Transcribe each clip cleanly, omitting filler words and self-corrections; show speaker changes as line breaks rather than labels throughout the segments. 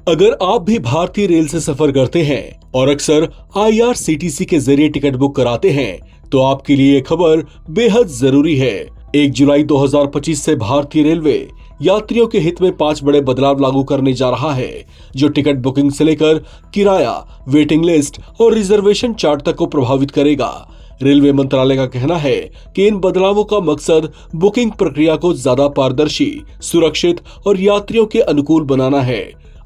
अगर आप भी भारतीय रेल से सफर करते हैं और अक्सर IRCTC के जरिए टिकट बुक कराते हैं, तो आपके लिए ये खबर बेहद जरूरी है। 1 जुलाई 2025 से भारतीय रेलवे यात्रियों के हित में 5 बड़े बदलाव लागू करने जा रहा है, जो टिकट बुकिंग से लेकर किराया, वेटिंग लिस्ट और रिजर्वेशन चार्ट तक को प्रभावित करेगा। रेलवे मंत्रालय का कहना है कि इन बदलावों का मकसद बुकिंग प्रक्रिया को ज्यादा पारदर्शी, सुरक्षित और यात्रियों के अनुकूल बनाना है।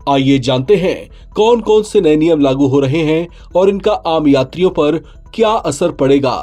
आइए जानते हैं कौन कौन से नए नियम लागू हो रहे हैं और इनका आम यात्रियों पर क्या असर पड़ेगा।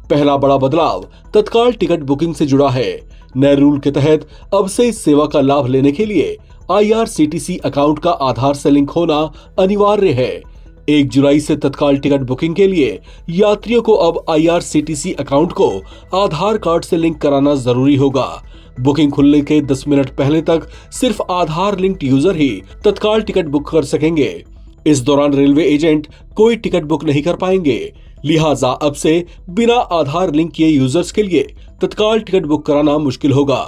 पहला बड़ा बदलाव तत्काल टिकट बुकिंग से जुड़ा है। नए रूल के तहत अब से इस सेवा का लाभ लेने के लिए IRCTC अकाउंट का आधार से लिंक होना अनिवार्य है। 1 जुलाई से तत्काल टिकट बुकिंग के लिए यात्रियों को अब IRCTC अकाउंट को आधार कार्ड से लिंक कराना जरूरी होगा। बुकिंग खुलने के 10 मिनट पहले तक सिर्फ आधार लिंक्ड यूजर ही तत्काल टिकट बुक कर सकेंगे। इस दौरान रेलवे एजेंट कोई टिकट बुक नहीं कर पाएंगे। लिहाजा अब से बिना आधार लिंक किए यूजर्स के लिए तत्काल टिकट बुक कराना मुश्किल होगा।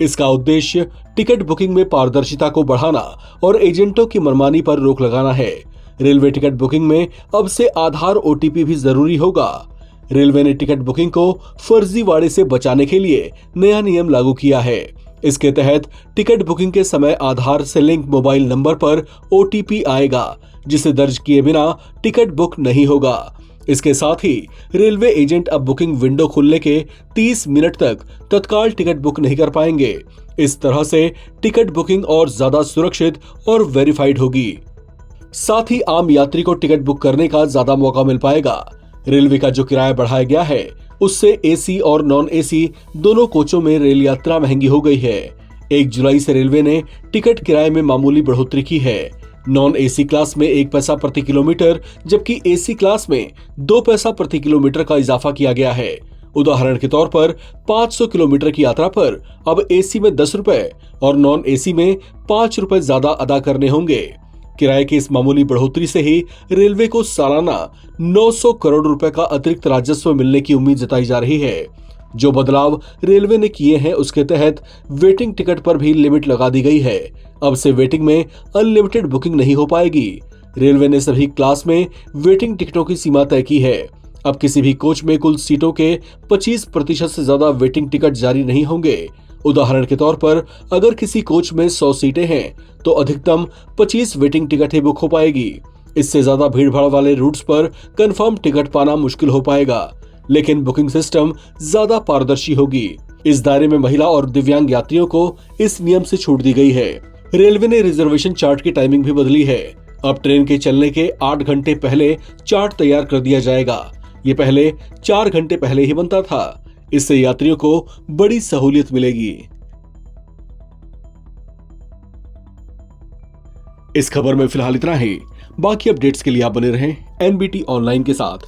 इसका उद्देश्य टिकट बुकिंग में पारदर्शिता को बढ़ाना और एजेंटों की मनमानी पर रोक लगाना है। रेलवे टिकट बुकिंग में अब से आधार OTP भी जरूरी होगा। रेलवे ने टिकट बुकिंग को फर्जीवाड़े से बचाने के लिए नया नियम लागू किया है। इसके तहत टिकट बुकिंग के समय आधार से लिंक मोबाइल नंबर पर OTP आएगा, जिसे दर्ज किए बिना टिकट बुक नहीं होगा। इसके साथ ही रेलवे एजेंट अब बुकिंग विंडो खुलने के 30 मिनट तक तत्काल टिकट बुक नहीं कर पाएंगे। इस तरह से टिकट बुकिंग और ज्यादा सुरक्षित और वेरीफाइड होगी। साथ ही आम यात्री को टिकट बुक करने का ज्यादा मौका मिल पाएगा। रेलवे का जो किराया बढ़ाया गया है, उससे AC और नॉन AC दोनों कोचों में रेल यात्रा महंगी हो गई है। 1 जुलाई से रेलवे ने टिकट किराए में मामूली बढ़ोतरी की है। नॉन AC क्लास में 1 पैसा प्रति किलोमीटर, जबकि AC क्लास में 2 पैसा प्रति किलोमीटर का इजाफा किया गया है। उदाहरण के तौर पर 500 किलोमीटर की यात्रा पर अब AC में 10 रुपए और नॉन AC में 5 रुपए ज्यादा अदा करने होंगे। किराए की इस मामूली बढ़ोतरी से ही रेलवे को सालाना 900 करोड़ रुपए का अतिरिक्त राजस्व मिलने की उम्मीद जताई जा रही है। जो बदलाव रेलवे ने किए हैं, उसके तहत वेटिंग टिकट पर भी लिमिट लगा दी गई है। अब से वेटिंग में अनलिमिटेड बुकिंग नहीं हो पाएगी। रेलवे ने सभी क्लास में वेटिंग टिकटों की सीमा तय की है। अब किसी भी कोच में कुल सीटों के 25% से ज्यादा वेटिंग टिकट जारी नहीं होंगे। उदाहरण के तौर पर अगर किसी कोच में 100 सीटें हैं, तो अधिकतम 25 वेटिंग टिकट ही बुक हो पाएगी। इससे ज्यादा भीड़भाड़ वाले रूट्स पर कंफर्म टिकट पाना मुश्किल हो पाएगा, लेकिन बुकिंग सिस्टम ज्यादा पारदर्शी होगी। इस दायरे में महिला और दिव्यांग यात्रियों को इस नियम से छूट दी गई है। रेलवे ने रिजर्वेशन चार्ट की टाइमिंग भी बदली है। अब ट्रेन के चलने के 8 घंटे पहले चार्ट तैयार कर दिया जाएगा। ये पहले 4 घंटे पहले ही बनता था। इससे यात्रियों को बड़ी सहूलियत मिलेगी। इस खबर में फिलहाल इतना ही। बाकी अपडेट्स के लिए आप बने रहें NBT ऑनलाइन के साथ।